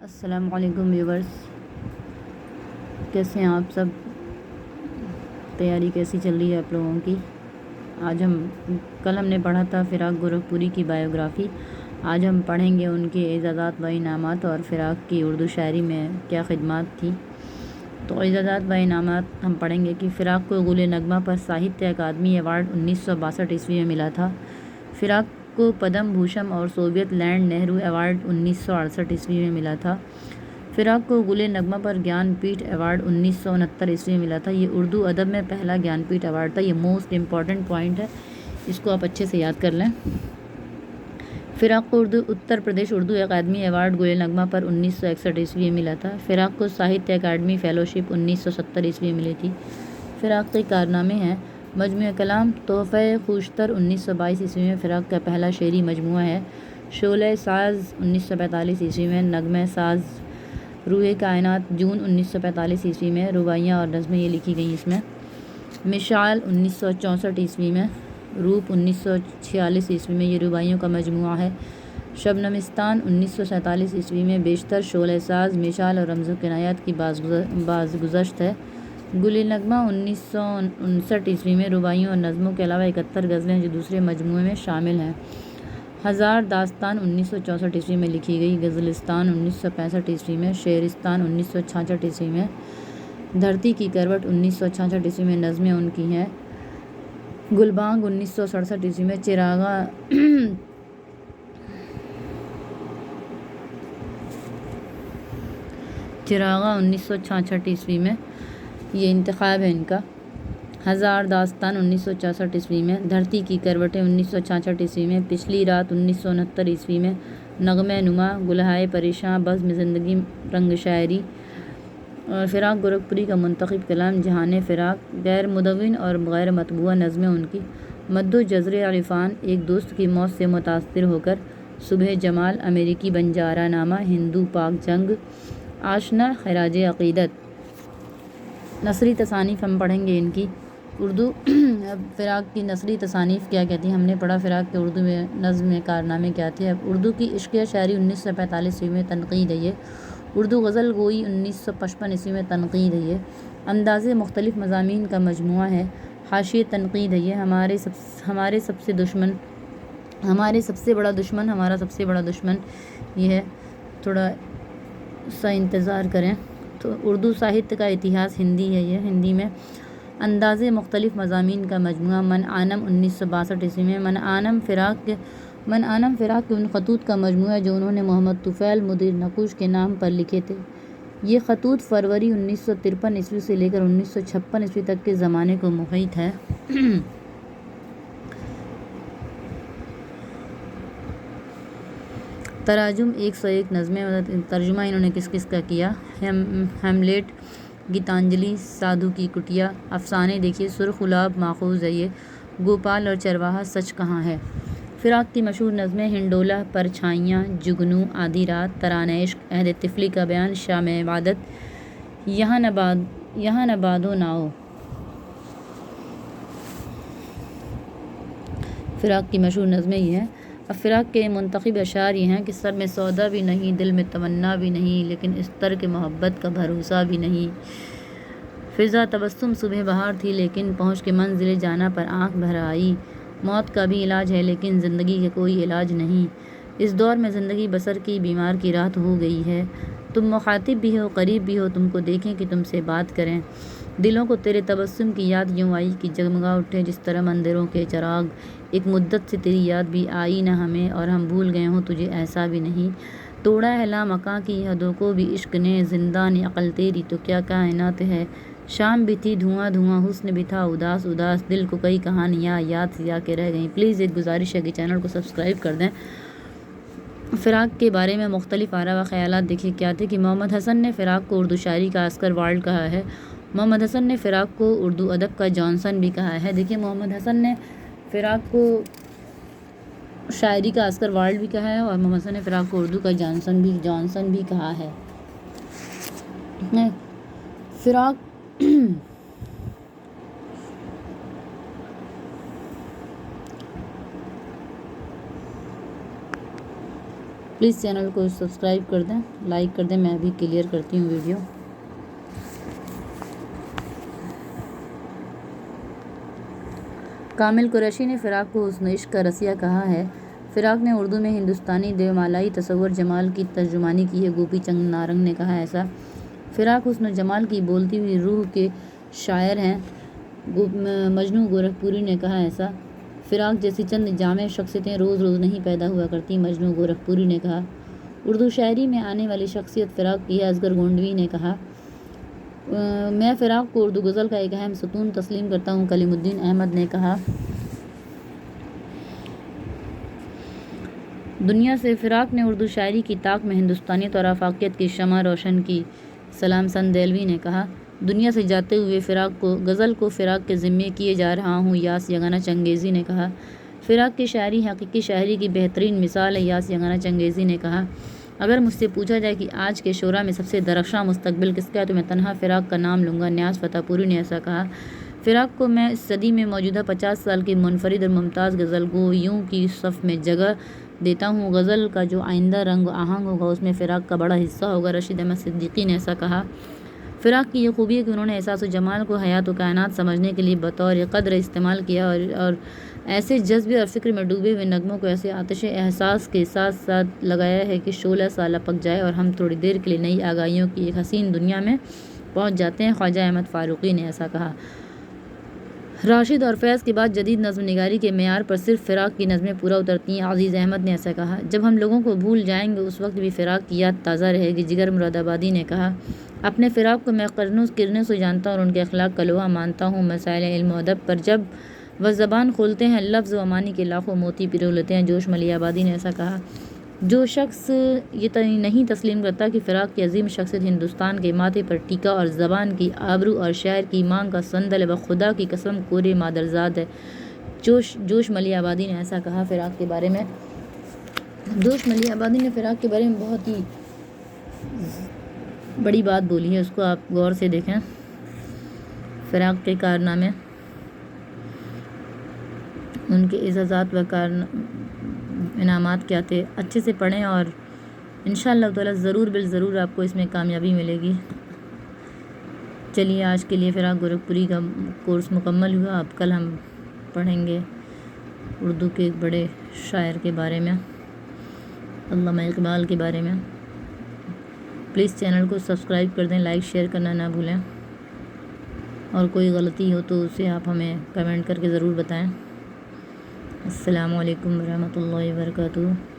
السلام علیکم ویورز، کیسے ہیں آپ سب؟ تیاری کیسی چل رہی ہے آپ لوگوں کی؟ کل ہم نے پڑھا تھا فراق گورکھپوری کی بائیوگرافی۔ آج ہم پڑھیں گے ان کے اعزازات و انعامات اور فراق کی اردو شاعری میں کیا خدمات تھی۔ تو اعزازات و انعامات ہم پڑھیں گے کہ فراق کو گل نغمہ پر ساہتیہ اکادمی ایوارڈ 1962 میں ملا تھا۔ فراق کو پدم بھوشن اور سوویت لینڈ نہرو ایوارڈ 1968 میں ملا تھا۔ فراق کو گل نغمہ پر گیان پیٹھ ایوارڈ 1969 میں ملا تھا۔ یہ اردو ادب میں پہلا گیان پیٹھ ایوارڈ تھا۔ یہ موسٹ امپورٹنٹ پوائنٹ ہے، اس کو آپ اچھے سے یاد کر لیں۔ فراق کو اتر پردیش اردو اکادمی ایوارڈ گل نغمہ پر 1961 میں ملا تھا۔ فراق کو ساہتیہ اکادمی فیلوشپ 1970 میں ملی تھی۔ فراق کے کارنامے ہیں: مجموعہ کلام تحفہ خوشتر 1922 میں فراق کا پہلا شعری مجموعہ ہے۔ شعلۂ ساز 1945 میں، نغمہ ساز روح کائنات جون 1945 میں، رباعیاں اور نظمیں یہ لکھی گئیں اس میں۔ مشعل 1964 میں، روپ 1946 میں، یہ رباعیوں کا مجموعہ ہے۔ شبنمستان 1947 میں، بیشتر شعلۂ ساز، مشعل اور رمز و کنایات کی بازگشت ہے۔ گل نغمہ 1959 میں، رباعیوں اور نظموں کے علاوہ 71 غزلیں جو دوسرے مجموعے میں شامل ہیں۔ ہزار داستان 1964 میں لکھی گئی۔ غزلستان 1965 میں، شعرستان 1966 میں، دھرتی کی کروٹ 1966 میں نظمیں ان کی ہیں۔ گلبانگ 1967 میں، چراغاں 1966 میں، یہ انتخاب ہے ان کا۔ ہزار داستان 1964 میں، دھرتی کی کروٹیں 1966 میں، پچھلی رات 1969 میں، نغمہ نما، گلہائے پریشاں، بزم زندگی، رنگ شاعری۔ اور فراق گورکھپوری کا منتخب کلام جہان فراق، غیر مدون اور غیر مطبوعہ نظمیں ان کی۔ مد و جزر عرفان، ایک دوست کی موت سے متاثر ہو کر، صبح جمال، امریکی بنجارہ نامہ، ہندو پاک جنگ، آشنا، خراج عقیدت۔ نثری تصانیف ہم پڑھیں گے ان کی اردو۔ فراق کی نثری تصانیف کیا کہتی ہیں؟ ہم نے پڑھا فراق کے اردو میں نظم میں کارنامے کیا تھے۔ اب اردو کی عشقیہ شاعری 1945 میں، تنقید ہے یہ۔ اردو غزل گوئی 1955 میں، تنقید ہے یہ۔ انداز مختلف مضامین کا مجموعہ ہے۔ حاشیہ تنقید ہے یہ۔ ہمارے سب سے بڑا دشمن یہ ہے۔ تھوڑا سا انتظار کریں۔ تو اردو ساہتیہ کا اتہاس ہندی ہے یہ، ہندی میں۔ انداز مختلف مضامین کا مجموعہ، من آنم 1962 میں۔ من آنم فراق کے ان خطوط کا مجموعہ ہے جو انہوں نے محمد طفیل مدیر نقوش کے نام پر لکھے تھے۔ یہ خطوط فروری 1953 سے لے کر 1956 تک کے زمانے کو محیط ہے۔ تراجم 101 نظمیں، ترجمہ انہوں نے کس کا کیا؟ ہیملیٹ، گیتانجلی، سادھو کی کٹیا، افسانے دیکھیے، سرخ گلاب ماخوذ ہے یہ۔ گوپال اور چرواہا، سچ کہاں ہے۔ فراق کی مشہور نظمیں: ہنڈولہ، پرچھائیاں، جگنو، آدھی رات، ترانہ عشق، عہد طفلی کا بیان، شام عبادت، یہاں نہ بادو ناؤ۔ فراق کی مشہور نظمیں یہ ہیں۔ اب فراق کے منتخب اشعار یہ ہیں کہ سر میں سودا بھی نہیں، دل میں تمنا بھی نہیں، لیکن اس ترک محبت کا بھروسہ بھی نہیں۔ فضا تبسم صبح بہار تھی، لیکن پہنچ کے منزل جانا پر آنکھ بھر آئی۔ موت کا بھی علاج ہے، لیکن زندگی کا کوئی علاج نہیں۔ اس دور میں زندگی بسر کی بیمار کی رات ہو گئی ہے۔ تم مخاطب بھی ہو، قریب بھی ہو، تم کو دیکھیں کہ تم سے بات کریں۔ دلوں کو تیرے تبسم کی یاد یوں آئی کہ جگمگا اٹھے جس طرح مندروں کے چراغ۔ ایک مدت سے تیری یاد بھی آئی نہ ہمیں، اور ہم بھول گئے ہوں تجھے ایسا بھی نہیں۔ توڑا ہے لامکاں کی حدوں کو بھی عشق نے، زندان عقل تیری تو کیا کائنات ہے۔ شام بھی تھی دھواں دھواں، حسن بھی تھا اداس اداس، دل کو کئی کہانیاں یاد سے آ کے رہ گئیں۔ پلیز ایک گزارش ہے کہ چینل کو سبسکرائب کر دیں۔ فراق کے بارے میں مختلف آراء و خیالات دیکھیے کیا تھے کہ محمد حسن نے فراق کو اردو شاعری کا آسکر وائلڈ کہا ہے۔ محمد حسن نے فراق کو اردو ادب کا جانسن بھی کہا ہے۔ دیکھیے محمد حسن نے فراق کو شاعری کا آسکر وائلڈ بھی کہا ہے، اور محمد حسن نے فراق کو اردو کا جانسن بھی کہا ہے۔ فراق پلیز چینل کو سبسکرائب کر دیں، لائک کر دیں، میں ابھی کلیئر کرتی ہوں ویڈیو۔ کامل قریشی نے فراق کو حسن عشق کا رسیہ کہا ہے۔ فراق نے اردو میں ہندوستانی دیومالائی تصور جمال کی ترجمانی کی ہے۔ گوپی چند نارنگ نے کہا ایسا۔ فراق حسن و جمال کی بولتی ہوئی روح کے شاعر ہیں۔ مجنوں گورکھپوری نے کہا ایسا۔ فراق جیسی چند جامع شخصیتیں روز روز نہیں پیدا ہوا کرتی، مجنوں گورکھپوری نے کہا۔ اردو شاعری میں آنے والی شخصیت فراق کی ہے، اصغر گونڈوی نے کہا۔ میں فراق کو اردو غزل کا ایک اہم ستون تسلیم کرتا ہوں، کلیم الدین احمد نے کہا۔ دنیا سے فراق نے اردو شاعری کی طاق میں ہندوستانیت اور آفاقیت کی شمع روشن کی، سلام سن دہلوی نے کہا۔ دنیا سے جاتے ہوئے غزل کو فراق کے ذمے کیے جا رہا ہوں، یاس یگانہ چنگیزی نے کہا۔ فراق کی شاعری حقیقی شاعری کی بہترین مثال ہے، یاس یگانہ چنگیزی نے کہا۔ اگر مجھ سے پوچھا جائے کہ آج کے شعراء میں سب سے درخشاں مستقبل کس کا ہے تو میں تنہا فراق کا نام لوں گا، نیاز فتح پوری نے ایسا کہا۔ فراق کو میں اس صدی میں موجودہ 50 سال کی منفرد اور ممتاز غزل گوئیوں کی صف میں جگہ دیتا ہوں۔ غزل کا جو آئندہ رنگ و آہنگ ہوگا اس میں فراق کا بڑا حصہ ہوگا، رشید احمد صدیقی نے ایسا کہا۔ فراق کی یہ خوبی ہے کہ انہوں نے احساس و جمال کو حیات و کائنات سمجھنے کے لیے بطور قدر استعمال کیا اور ایسے جذبے اور فکر میں ڈوبے ہوئے نغموں کو ایسے آتش احساس کے ساتھ ساتھ لگایا ہے کہ شعلہ سا لپک جائے اور ہم تھوڑی دیر کے لیے نئی آگاہیوں کی ایک حسین دنیا میں پہنچ جاتے ہیں، خواجہ احمد فاروقی نے ایسا کہا۔ راشد اور فیض کے بعد جدید نظم نگاری کے معیار پر صرف فراق کی نظمیں پورا اترتی ہیں، عزیز احمد نے ایسا کہا۔ جب ہم لوگوں کو بھول جائیں گے اس وقت بھی فراق کی یاد تازہ رہے گی، جگر مراد آبادی نے کہا۔ اپنے فراق کو میں کرنوں سے جانتا ہوں اور ان کے اخلاق کا لوہا مانتا ہوں۔ مسائل علم و ادب پر جب وہ زبان کھولتے ہیں لفظ و معانی کے لاکھوں موتی پرو لیتے ہیں، جوش ملی آبادی نے ایسا کہا۔ جو شخص یہ نہیں تسلیم کرتا کہ فراق کی عظیم شخصیت ہندوستان کے ماتھے پر ٹیکا اور زبان کی آبرو اور شاعر کی مانگ کا صندل ہے، وہ خدا کی قسم کورے مادرزاد ہے، جوش ملی آبادی نے ایسا کہا۔ فراق کے بارے میں جوش ملی آبادی نے فراق کے بارے میں بہت ہی بڑی بات بولی ہے، اس کو آپ غور سے دیکھیں۔ فراق کے کارنامے، ان کے اعزازات و انعامات کیا تھے، اچھے سے پڑھیں اور انشاءاللہ تعالی ضرور بالضرور آپ کو اس میں کامیابی ملے گی۔ چلیے آج کے لیے فراق گورکھپوری کا کورس مکمل ہوا۔ اب کل ہم پڑھیں گے اردو کے ایک بڑے شاعر کے بارے میں، علامہ اقبال کے بارے میں۔ پلیز چینل کو سبسکرائب کر دیں، لائک شیئر کرنا نہ بھولیں، اور کوئی غلطی ہو تو اسے آپ ہمیں کمنٹ کر کے ضرور بتائیں۔ السلام علیکم ورحمۃ اللہ وبرکاتہ۔